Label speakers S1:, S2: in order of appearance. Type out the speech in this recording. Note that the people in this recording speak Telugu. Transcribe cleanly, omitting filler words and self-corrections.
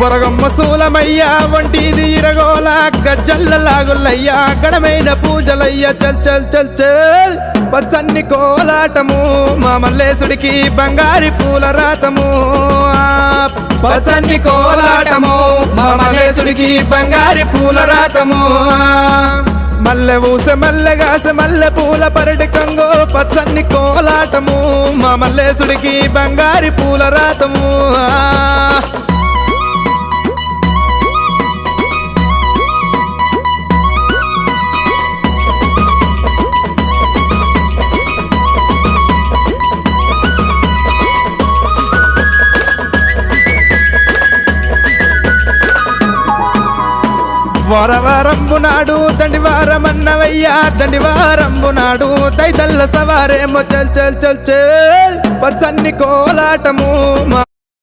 S1: బొరగమ్మ సూలమయ్యా వంటిది ఇరగోల గజ్జల్ల లాగులయ్యా గడమైన పూజలయ్యా చల్ చల్ చల్ చల్ పచ్చన్ని కోలాటము మా మల్లేశుడికి బంగారి పూల రాతము పచ్చన్ని కోలాటము మా మల్లేశుడికి బంగారి పూల రాతము మల్లె ఊసె మల్లెగాస మల్లె పూల పరటి కంగో పచ్చన్ని కోలాటము మా మల్లేశుడికి బంగారి పూల రాతము వారవారంబు నాడు దండివారమన్నవయ్యా దండివారంబు నాడు దైతల్ల సవారేమో చల్ చల్ చల్ చల్ పచ్చన్ని కోలాటము